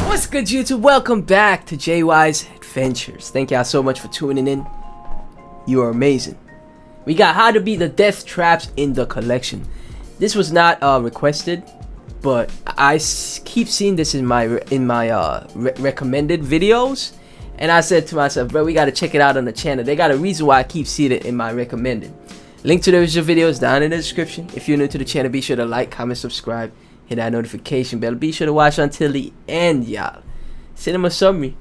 What's good, YouTube? Welcome back to JY's Adventures. Thank y'all so much for tuning in. You are amazing. We got how to beat the death traps in the collection. This was not requested, but I keep seeing this in my recommended videos, and I said to myself, bro, we got to check it out on the channel. They got a reason why I keep seeing it in my recommended. Link to the original videos down in the description. If you're new to the channel, be sure to like, comment, subscribe, hit that notification bell. Be sure to watch until the end, y'all. Cinema Summary.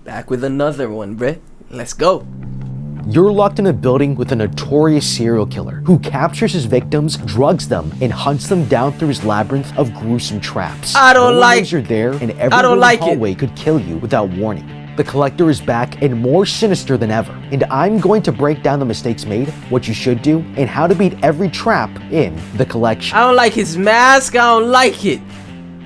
Back with another one, bruh. Let's go. You're locked in a building with a notorious serial killer who captures his victims, drugs them, and hunts them down through his labyrinth of gruesome traps. I don't like you're there, and every hallway could kill you without warning. The Collector is back and more sinister than ever, and I'm going to break down the mistakes made, what you should do, and how to beat every trap in the collection. I don't like his mask. I don't like it.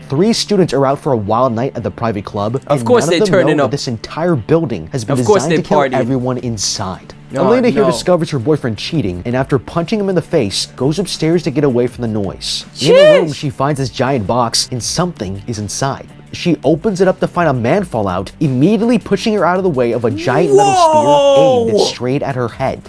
3 students are out for a wild night at the private club. Of course they turning up. This entire building has been designed to kill everyone inside. Elena here discovers her boyfriend cheating, and after punching him in the face, goes upstairs to get away from the noise. In her room, she finds this giant box, and something is inside. She opens it up to find a man fall out, immediately pushing her out of the way of a giant metal spear aimed straight at her head.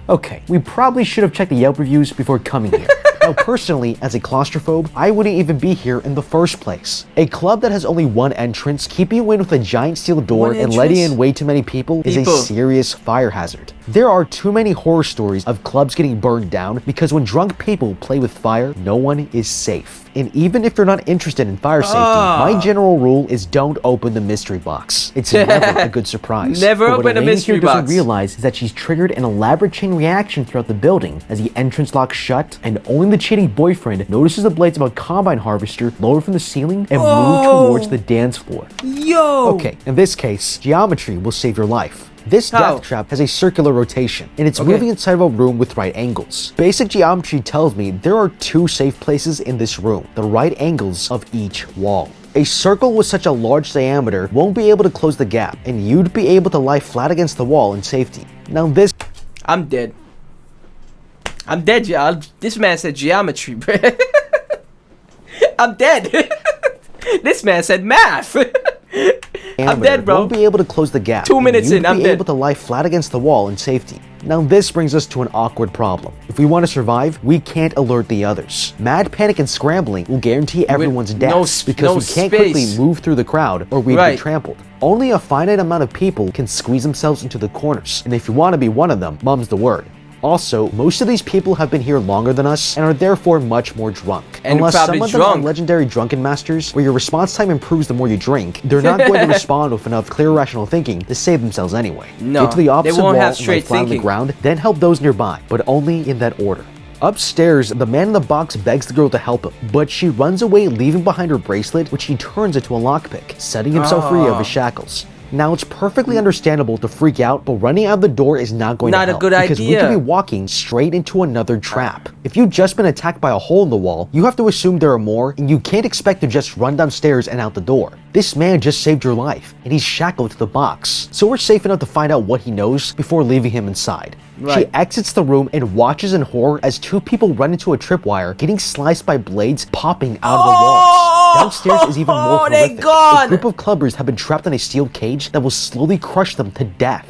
Okay, we probably should have checked the Yelp reviews before coming here. Now, personally, as a claustrophobe, I wouldn't even be here in the first place. A club that has only one entrance, keeping you in with a giant steel door and letting in way too many people is a serious fire hazard. There are too many horror stories of clubs getting burned down because when drunk people play with fire, no one is safe. And even if you're not interested in fire safety, my general rule is don't open the mystery box. It's never a good surprise. Never open a mystery box. What doesn't realize is that she's triggered an elaborate chain reaction throughout the building as the entrance locks shut, and only the cheating boyfriend notices the blades of a combine harvester lower from the ceiling and move towards the dance floor. Okay, in this case, geometry will save your life. This death trap has a circular rotation, and it's moving inside of a room with right angles. Basic geometry tells me there are 2 safe places in this room, the right angles of each wall. A circle with such a large diameter won't be able to close the gap, and you'd be able to lie flat against the wall in safety. Now this... I'm dead. I'm dead, y'all. This man said geometry, bro. I'm dead. This man said math. I'm dead, bro. Won't be able to close the gap. 2 minutes in, I'm dead. You'd be able to lie flat against the wall in safety. Now this brings us to an awkward problem. If we want to survive, we can't alert the others. Mad panic and scrambling will guarantee everyone's death because we can't quickly move through the crowd or we'd be trampled. Only a finite amount of people can squeeze themselves into the corners, and if you want to be one of them, mum's the word. Also, most of these people have been here longer than us and are therefore much more drunk. And unless some of them are legendary drunken masters, where your response time improves the more you drink, they're not going to respond with enough clear rational thinking to save themselves anyway. No, get to the opposite they won't wall have straight and lie flat on the ground, then help those nearby, but only in that order. Upstairs, the man in the box begs the girl to help him, but she runs away, leaving behind her bracelet, which he turns into a lockpick, setting himself free of his shackles. Now, it's perfectly understandable to freak out, but running out the door is not going to help. Not a good because we could be walking straight into another trap. If you've just been attacked by a hole in the wall, you have to assume there are more, and you can't expect to just run downstairs and out the door. This man just saved your life, and he's shackled to the box. So we're safe enough to find out what he knows before leaving him inside. She exits the room and watches in horror as 2 people run into a tripwire, getting sliced by blades popping out of the walls. Downstairs is even more horrific. A group of clubbers have been trapped in a steel cage that will slowly crush them to death.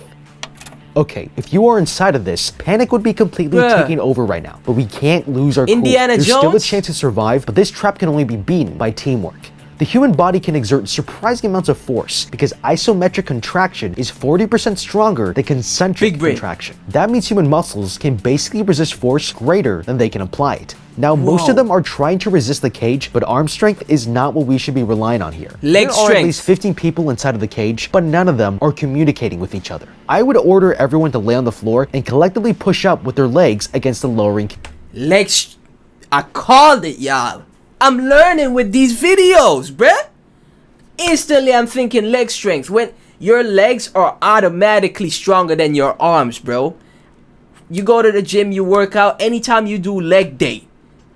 Okay, if you are inside of this, panic would be completely taking over right now, but we can't lose our cool. There's still a chance to survive, but this trap can only be beaten by teamwork. The human body can exert surprising amounts of force because isometric contraction is 40% stronger than concentric contraction. That means human muscles can basically resist force greater than they can apply it. Now, most of them are trying to resist the cage, but arm strength is not what we should be relying on here. There are at least 15 people inside of the cage, but none of them are communicating with each other. I would order everyone to lay on the floor and collectively push up with their legs against the lowering... Legs... I called it, y'all. I'm learning with these videos, bruh. Instantly, I'm thinking leg strength. When your legs are automatically stronger than your arms, bro. You go to the gym, you work out. Anytime you do leg day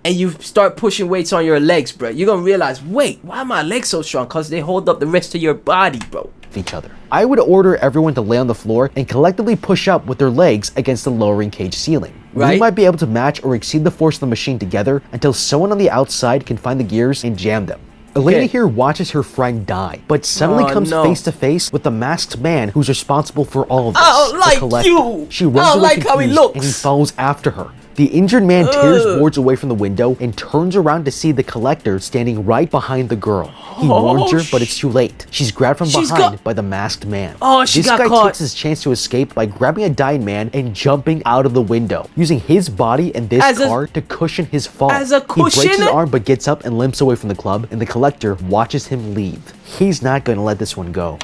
and you start pushing weights on your legs, bro, you're going to realize, wait, why are my legs so strong? Because they hold up the rest of your body, bro. Each other. I would order everyone to lay on the floor and collectively push up with their legs against the lowering cage ceiling. We might be able to match or exceed the force of the machine together until someone on the outside can find the gears and jam them. Elena Okay. here watches her friend die, but suddenly Oh, comes no. face to face with the masked man who's responsible for all of this. I don't the like Collector. you. She runs I don't away like how he confused, and he looks. follows after her. The injured man tears Ugh. boards away from the window and turns around to see the Collector standing right behind the girl. He Oh, warns her, but it's too late. She's grabbed from She's behind got- by the masked man. Oh, she this got guy caught. takes his chance to escape by grabbing a dying man and jumping out of the window, using his body and this As a- car to cushion his fall. as a He breaks his cushion? arm but gets up and limps away from the club, and the Collector watches him leave. He's not going to let this one go.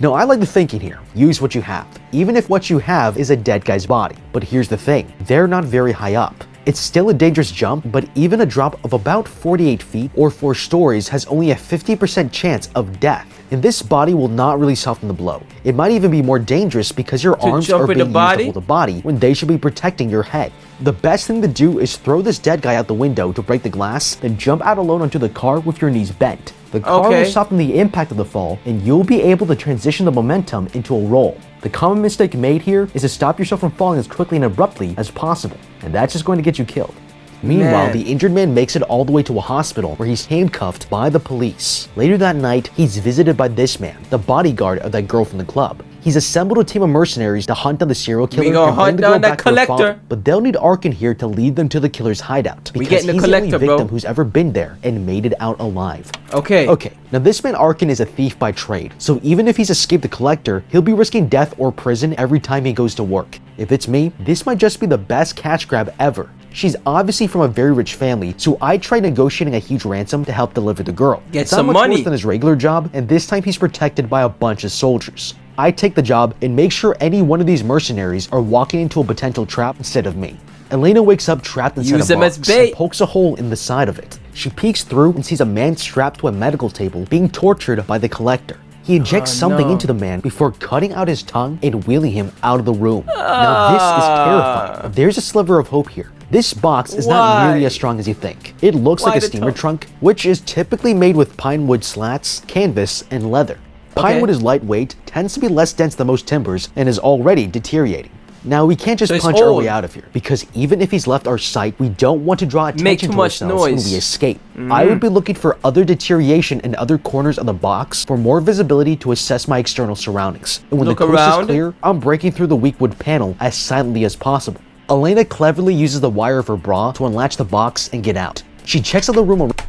No, I like the thinking here. Use what you have, even if what you have is a dead guy's body. But here's the thing, they're not very high up. It's still a dangerous jump, but even a drop of about 48 feet or 4 stories has only a 50% chance of death. And this body will not really soften the blow. It might even be more dangerous because your arms jump are in the being used body? to hold the body when they should be protecting your head. The best thing to do is throw this dead guy out the window to break the glass, then jump out alone onto the car with your knees bent. The car Okay. will soften the impact of the fall, and you'll be able to transition the momentum into a roll. The common mistake made here is to stop yourself from falling as quickly and abruptly as possible, and that's just going to get you killed. Meanwhile, Man. the injured man makes it all the way to a hospital where he's handcuffed by the police. Later that night, he's visited by this man, the bodyguard of that girl from the club. He's assembled a team of mercenaries to hunt down the serial killer gonna and bring hunt the girl down that back to her father. Collector. But they'll need Arkin here to lead them to the killer's hideout because getting the he's the only Collector, victim bro. who's ever been there and made it out alive. Okay. Okay, now this man Arkin is a thief by trade, so even if he's escaped the Collector, he'll be risking death or prison every time he goes to work. If it's me, this might just be the best cash grab ever. She's obviously from a very rich family, so I tried negotiating a huge ransom to help deliver the girl. Get It's not some much money. worse than his regular job, and this time he's protected by a bunch of soldiers. I take the job and make sure any one of these mercenaries are walking into a potential trap instead of me. Elena wakes up trapped inside Use a them as box bait. and pokes a hole in the side of it. She peeks through and sees a man strapped to a medical table being tortured by the Collector. He injects something no. into the man before cutting out his tongue and wheeling him out of the room. Now this is terrifying, but there's a sliver of hope here. This box is not nearly Why? as strong as you think. It looks Why like a the steamer tongue? trunk, which is typically made with pine wood slats, canvas, and leather. Pine Okay. wood is lightweight, tends to be less dense than most timbers, and is already deteriorating. Now we can't just So it's punch our old. way out of here, because even if he's left our sight, we don't want to draw attention Make too to much ourselves when noise. Mm-hmm. we escape. I would be looking for other deterioration in other corners of the box for more visibility to assess my external surroundings. And when Look the coast around. is clear, I'm breaking through the weak wood panel as silently as possible. Elena cleverly uses the wire of her bra to unlatch the box and get out. She checks out the room around.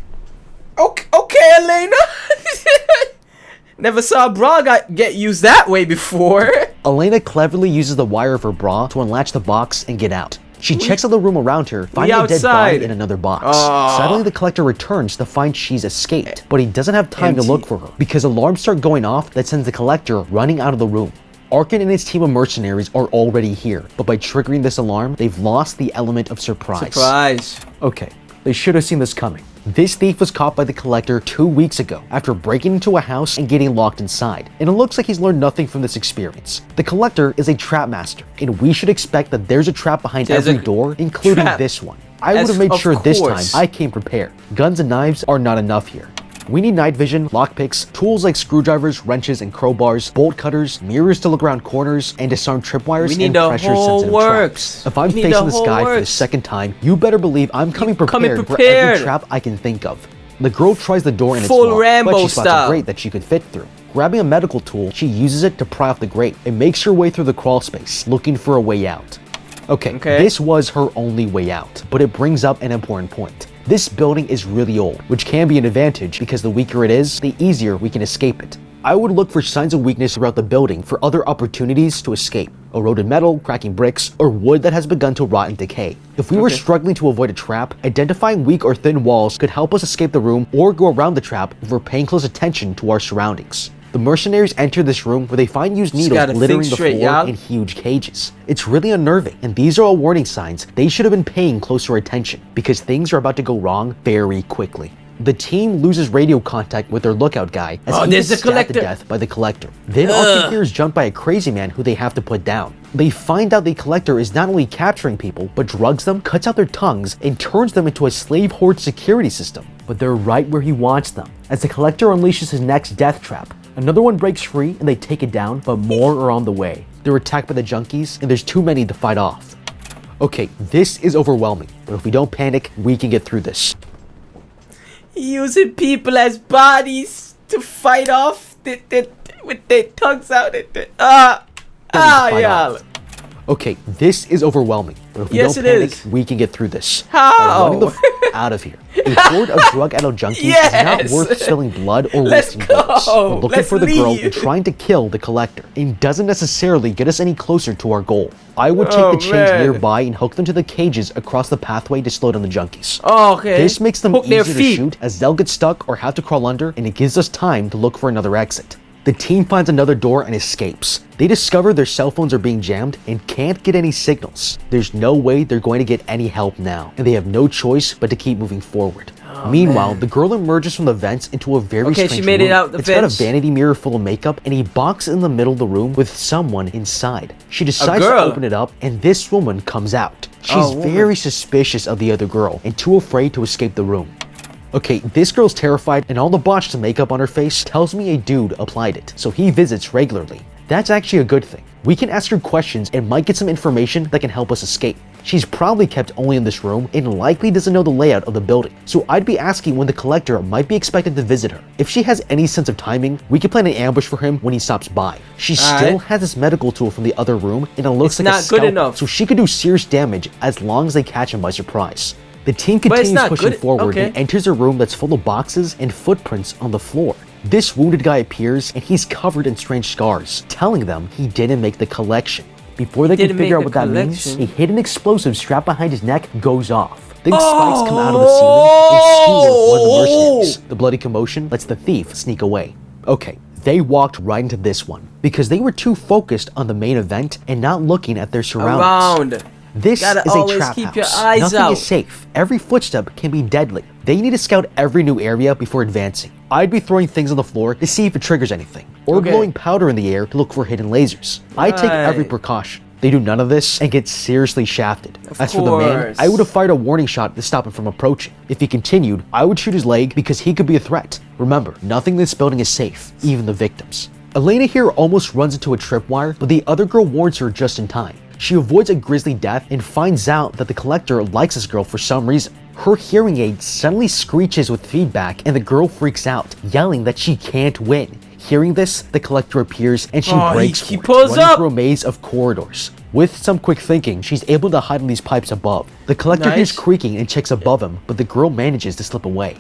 Okay, Elena. Never saw a bra get used that way before. Elena cleverly uses the wire of her bra to unlatch the box and get out. She checks out the room around her, finding a dead outside. body in another box. Oh. Suddenly, the Collector returns to find she's escaped, but he doesn't have time to Empty. look for her because alarms start going off that sends the Collector running out of the room. Arkin and his team of mercenaries are already here, but by triggering this alarm, they've lost the element of surprise. Surprise. Okay, they should have seen this coming. This thief was caught by the Collector 2 weeks ago after breaking into a house and getting locked inside, and it looks like he's learned nothing from this experience. The Collector is a trap master, and we should expect that there's a trap behind There's every a door, including trap. this one. I would have made Of sure this time course. I came prepared. Guns and knives are not enough here. We need night vision, lockpicks, tools like screwdrivers, wrenches, and crowbars, bolt cutters, mirrors to look around corners, and disarm tripwires We need and the pressure-sensitive whole traps. works. If I'm We need facing the this whole guy for the works. second time, you better believe I'm coming coming prepared for prepared. every trap I can think of. The girl tries the door and it's Full locked, Rambo but she spots style. a grate that she could fit through. Grabbing a medical tool, she uses it to pry off the grate and makes her way through the crawl space, looking for a way out. Okay, this was her only way out, but it brings up an important point. This building is really old, which can be an advantage because the weaker it is, the easier we can escape it. I would look for signs of weakness throughout the building for other opportunities to escape. Eroded metal, cracking bricks, or wood that has begun to rot and decay. If we were struggling to avoid a trap, identifying weak or thin walls could help us escape the room or go around the trap if we're paying close attention to our surroundings. The mercenaries enter this room where they find used Just needles gotta littering think the straight, floor y'all. in huge cages. It's really unnerving, and these are all warning signs they should have been paying closer attention because things are about to go wrong very quickly. The team loses radio contact with their lookout guy as he there's gets the stabbed to Collector. death by the Collector. Then Arkin here is jumped by a crazy man who they have to put down. They find out the Collector is not only capturing people, but drugs them, cuts out their tongues, and turns them into a slave horde security system. But they're right where he wants them, as the Collector unleashes his next death trap. Another one breaks free and they take it down, but more are on the way. They're attacked by the junkies, and there's too many to fight off. Okay, this is overwhelming, but if we don't panic, we can get through this. Using people as bodies to fight off with their tongues out. Fight Yeah. off. Okay, this is overwhelming, but if we Yes, don't it panic, is. we can get through this. How? By running the out of here. A horde of drug-addled junkies Yes. is not worth spilling blood or Let's wasting bullets. go. We're looking Let's for the girl leave. and trying to kill the collector. It doesn't necessarily get us any closer to our goal. I would take Oh, the chains man. nearby and hook them to the cages across the pathway to slow down the junkies. Oh, okay. This makes them Hook their easier to feet. shoot as they'll get stuck or have to crawl under, and it gives us time to look for another exit. The team finds another door and escapes. They discover their cell phones are being jammed and can't get any signals. There's no way they're going to get any help now, and they have no choice but to keep moving forward. Meanwhile, the girl emerges from the vents into a very Okay, strange she made it room. out the It's got a vents. vanity mirror full of makeup and a box in the middle of the room with someone inside. She decides to girl. open it up, and this woman comes out. She's Oh, woman. very suspicious of the other girl and too afraid to escape the room. Okay, this girl's terrified, and all the botched makeup on her face tells me a dude applied it, so he visits regularly. That's actually a good thing. We can ask her questions and might get some information that can help us escape. She's probably kept only in this room and likely doesn't know the layout of the building, so I'd be asking when the collector might be expected to visit her. If she has any sense of timing, we can plan an ambush for him when he stops by. She still Alright. has this medical tool from the other room, and it looks It's like a not good scalpel, enough. so she could do serious damage as long as they catch him by surprise. The team But it's continues not pushing good- forward okay. and enters a room that's full of boxes and footprints on the floor. This wounded guy appears and he's covered in strange scars, telling them he didn't make the collection. Before they can Didn't figure out make what the that means, collection. a hidden explosive strapped behind his neck goes off. Then spikes come out of the ceiling and skewer one of the mercenaries. The bloody commotion lets the thief sneak away. Okay, they walked right into this one because they were too focused on the main event and not looking at their surroundings. Around. This Gotta is a always trap keep house. your eyes Nothing out. is safe. Every footstep can be deadly. They need to scout every new area before advancing. I'd be throwing things on the floor to see if it triggers anything, or Okay. blowing powder in the air to look for hidden lasers. I take every Right. precaution. They do none of this and get seriously shafted. Of As for the man, course. I would have fired a warning shot to stop him from approaching. If he continued, I would shoot his leg because he could be a threat. Remember, nothing in this building is safe, even the victims. Elena here almost runs into a tripwire, but the other girl warns her just in time. She avoids a grisly death and finds out that the collector likes this girl for some reason. Her hearing aid suddenly screeches with feedback and the girl freaks out, yelling that she can't win. Hearing this, the collector appears and she Oh, breaks he for it, pulls running up. through a maze of corridors. With some quick thinking, she's able to hide in these pipes above. The collector Nice. hears creaking and checks above him, but the girl manages to slip away.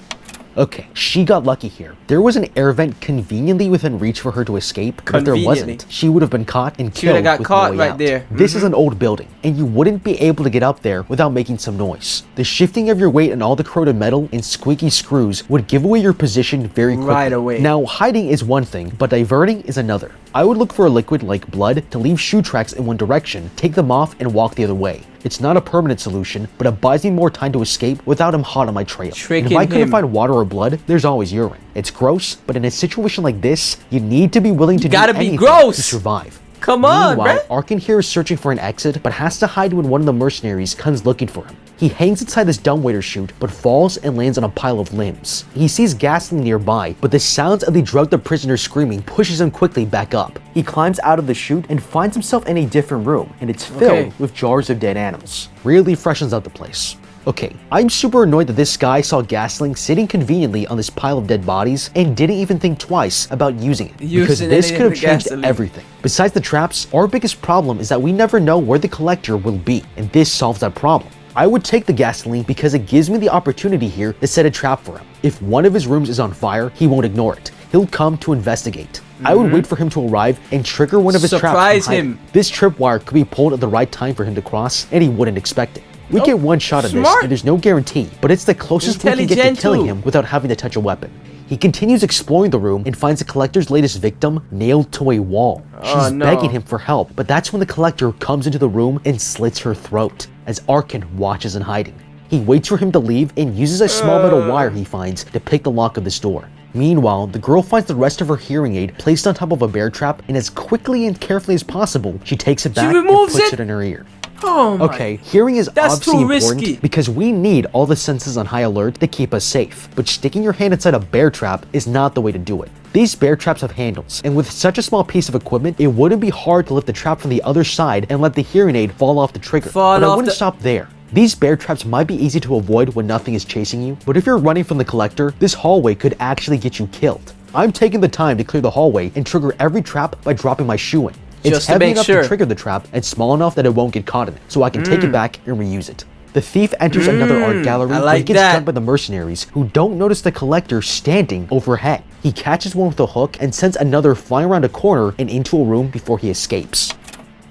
Okay, she got lucky here. There was an air vent conveniently within reach for her to escape, but if there Conveniently. wasn't, she would have been caught and She would've killed got with caught no way right out. there. This is an old building, and you wouldn't be able to get up there without making some noise. The shifting of your weight and all the corroded metal and squeaky screws would give away your position very quickly. Right away. Now, hiding is one thing, but diverting is another. I would look for a liquid like blood to leave shoe tracks in one direction, take them off, and walk the other way. It's not a permanent solution, but it buys me more time to escape without him hot on my trail. And if Tricking I couldn't him. find water or blood, there's always urine. It's gross, but in a situation like this, you need to be willing to do gotta be anything gross. to survive. Come on, Meanwhile, bruh. Arkin here is searching for an exit, but has to hide when one of the mercenaries comes looking for him. He hangs inside this dumbwaiter chute, but falls and lands on a pile of limbs. He sees gasoline nearby, but the sounds of the drugged up prisoner screaming pushes him quickly back up. He climbs out of the chute and finds himself in a different room, and it's filled Okay. with jars of dead animals. Really freshens up the place. Okay, I'm super annoyed that this guy saw gasoline sitting conveniently on this pile of dead bodies and didn't even think twice about using it. Because Using this any could of have the changed gasoline. everything. Besides the traps, our biggest problem is that we never know where the collector will be, and this solves that problem. I would take the gasoline because it gives me the opportunity here to set a trap for him. If one of his rooms is on fire, he won't ignore it. He'll come to investigate. I would wait for him to arrive and trigger one of his traps. Surprise from hiding. him. This tripwire could be pulled at the right time for him to cross, and he wouldn't expect it. We get one shot of this, Smart. and there's no guarantee, but it's the closest we can get to Intelligent killing too. him without having to touch a weapon. He continues exploring the room and finds the collector's latest victim nailed to a wall. She's Oh, no. begging him for help, but that's when the collector comes into the room and slits her throat, as Arkin watches in hiding. He waits for him to leave and uses a small metal wire he finds to pick the lock of this door. Meanwhile, the girl finds the rest of her hearing aid placed on top of a bear trap, and as quickly and carefully as possible, she takes it back and removes puts it? it in her ear. Oh my. Okay, hearing is That's obviously too important risky. because we need all the senses on high alert to keep us safe, but sticking your hand inside a bear trap is not the way to do it. These bear traps have handles, and with such a small piece of equipment, it wouldn't be hard to lift the trap from the other side and let the hearing aid fall off the trigger. Fall but I off wouldn't the- stop there. These bear traps might be easy to avoid when nothing is chasing you, but if you're running from the collector, this hallway could actually get you killed. I'm taking the time to clear the hallway and trigger every trap by dropping my shoe in. It's heavy enough to trigger the trap and small enough that it won't get caught in it, so I can take it back and reuse it. The thief enters another art gallery where he gets jumped by the mercenaries who don't notice the collector standing overhead. He catches one with a hook and sends another flying around a corner and into a room before he escapes.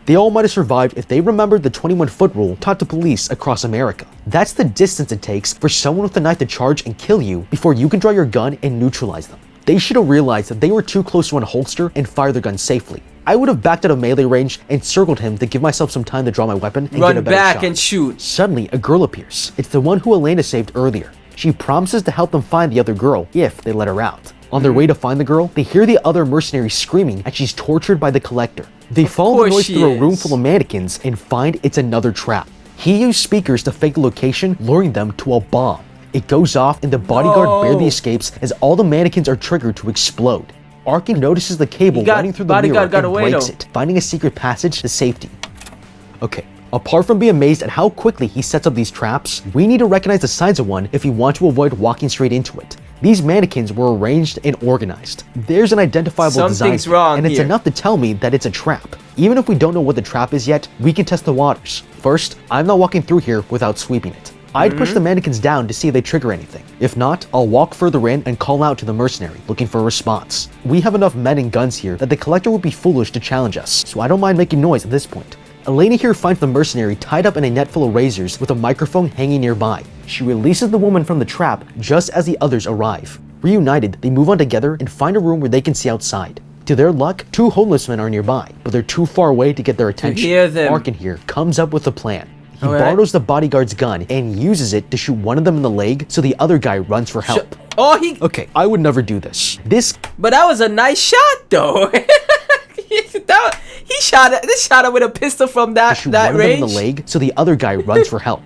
They all might have survived if they remembered the 21-foot rule taught to police across America. That's the distance it takes for someone with a knife to charge and kill you before you can draw your gun and neutralize them. They should have realized that they were too close to unholster and fire their gun safely. I would have backed out of melee range and circled him to give myself some time to draw my weapon and get a better shot. Run back and shoot. Suddenly, a girl appears. It's the one who Elena saved earlier. She promises to help them find the other girl if they let her out. On their way to find the girl, they hear the other mercenary screaming and she's tortured by the collector. They follow the noise through a room full of mannequins and find it's another trap. He used speakers to fake the location, luring them to a bomb. It goes off and the bodyguard barely escapes as all the mannequins are triggered to explode. Arkin notices the cable running through the mirror and breaks it, finding a secret passage to safety. Okay, apart from being amazed at how quickly he sets up these traps, we need to recognize the signs of one if we want to avoid walking straight into it. These mannequins were arranged and organized. There's an identifiable design, and it's enough to tell me that it's a trap. Even if we don't know what the trap is yet, we can test the waters. First, I'm not walking through here without sweeping it. I'd push the mannequins down to see if they trigger anything. If not, I'll walk further in and call out to the mercenary, looking for a response. We have enough men and guns here that the collector would be foolish to challenge us, so I don't mind making noise at this point. Elena here finds the mercenary tied up in a net full of razors with a microphone hanging nearby. She releases the woman from the trap just as the others arrive. Reunited, they move on together and find a room where they can see outside. To their luck, two homeless men are nearby, but they're too far away to get their attention. Arkin here comes up with a plan. He borrows the bodyguard's gun and uses it to shoot one of them in the leg so the other guy runs for help. Okay, I would never do this. But that was a nice shot though. He shot it with a pistol from that range. In the leg so the other guy runs for help.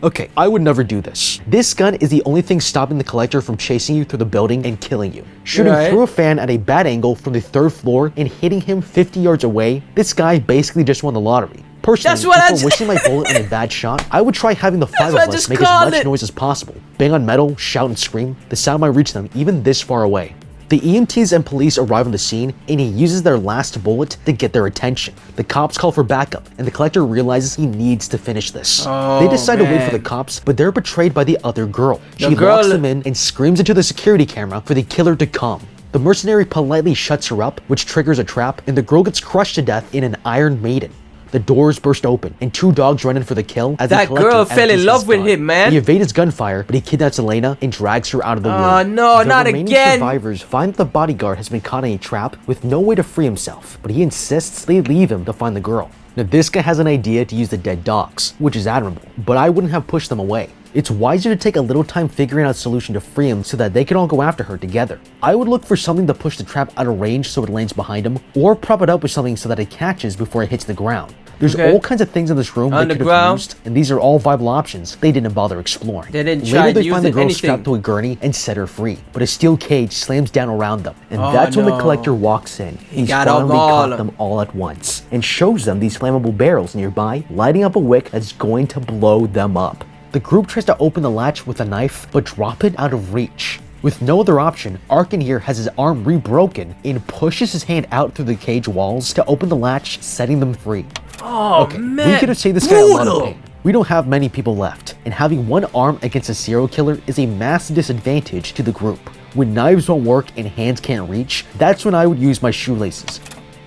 Okay, I would never do this. This gun is the only thing stopping the collector from chasing you through the building and killing you. Shooting through a fan at a bad angle from the 3rd floor and hitting him 50 yards away, this guy basically just won the lottery. Personally, before wasting my bullet on a bad shot, I would try having the 5 of us make as much noise as possible. Bang on metal, shout and scream. The sound might reach them even this far away. The EMTs and police arrive on the scene, and he uses their last bullet to get their attention. The cops call for backup, and the collector realizes he needs to finish this. They decide to wait for the cops, but they're betrayed by the other girl. She locks them in and screams into the security camera for the killer to come. The mercenary politely shuts her up, which triggers a trap, and the girl gets crushed to death in an Iron Maiden. The doors burst open, and 2 dogs run in for the kill as that girl fell in love with him, man. He evades gunfire, but he kidnaps Elena and drags her out of the room. Oh no, not again! The remaining survivors find that the bodyguard has been caught in a trap with no way to free himself, but he insists they leave him to find the girl. Now this guy has an idea to use the dead dogs, which is admirable, but I wouldn't have pushed them away. It's wiser to take a little time figuring out a solution to free him so that they can all go after her together. I would look for something to push the trap out of range so it lands behind him, or prop it up with something so that it catches before it hits the ground. There's all kinds of things in this room they could have used, and these are all viable options they didn't bother exploring. Later they find the girl strapped to a gurney and set her free, but a steel cage slams down around them, and that's when the collector walks in. He's finally caught them all at once, and shows them these flammable barrels nearby, lighting up a wick that's going to blow them up. The group tries to open the latch with a knife, but drop it out of reach. With no other option, Arkin here has his arm re-broken and pushes his hand out through the cage walls to open the latch, setting them free. Okay, man. We could have saved this guy a lot of pain. We don't have many people left, and having one arm against a serial killer is a massive disadvantage to the group. When knives won't work and hands can't reach, that's when I would use my shoelaces.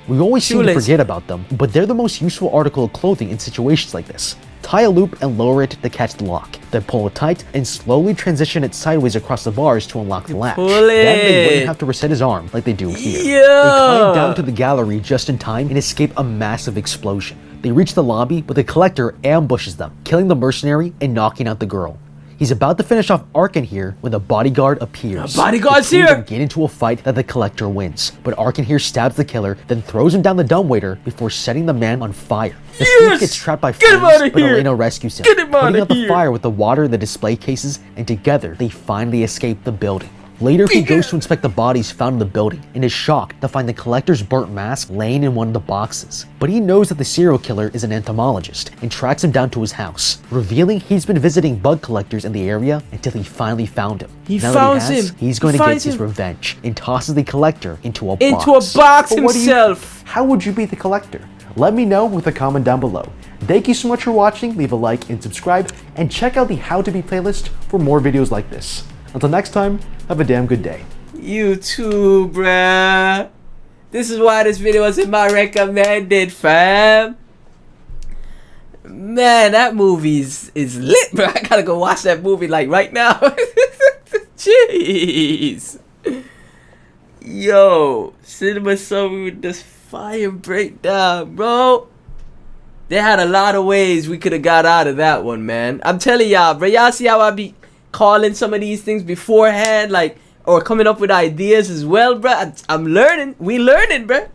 We always seem to forget about them, but they're the most useful article of clothing in situations like this. Tie a loop and lower it to catch the lock, then pull it tight and slowly transition it sideways across the bars to unlock the latch. Then they wouldn't have to reset his arm like they do here. They climb down to the gallery just in time and escape a massive explosion. They reach the lobby, but the collector ambushes them, killing the mercenary and knocking out the girl. He's about to finish off Arkin here when the bodyguard appears. The bodyguard's here! Get into a fight that the collector wins, but Arkin here stabs the killer, then throws him down the dumbwaiter before setting the man on fire. The thief gets trapped by flames, but Elena rescues him, putting out the fire with the water in the display cases, and together they finally escape the building. Later, he goes to inspect the bodies found in the building and is shocked to find the collector's burnt mask laying in one of the boxes. But he knows that the serial killer is an entomologist and tracks him down to his house, revealing he's been visiting bug collectors in the area until he finally found him. Now that he has, he's going to get his revenge and tosses the collector into a box. Himself. How would you beat the collector? Let me know with a comment down below. Thank you so much for watching. Leave a like and subscribe, and check out the How to Beat playlist for more videos like this. Until next time, have a damn good day. You too, bruh. This is why this video was in my recommended, fam. Man, that movie is lit, bro. I gotta go watch that movie like right now. Jeez. Yo, Cinema Summary with this fire breakdown, bro. They had a lot of ways we could have got out of that one, man. I'm telling y'all, bro. Y'all see how I be calling some of these things beforehand, like, or coming up with ideas as well, bro. I'm learning. We learning, bro.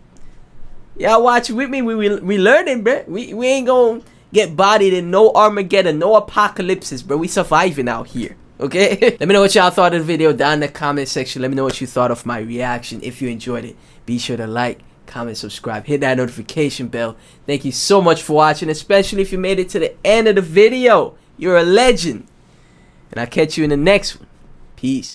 Y'all watch with me. We learning, bro. We ain't gonna get bodied in no Armageddon, no apocalypses, bro. We surviving out here. Okay? Let me know what y'all thought of the video down in the comment section. Let me know what you thought of my reaction. If you enjoyed it, be sure to like, comment, subscribe, hit that notification bell. Thank you so much for watching, especially if you made it to the end of the video. You're a legend. And I'll catch you in the next one. Peace.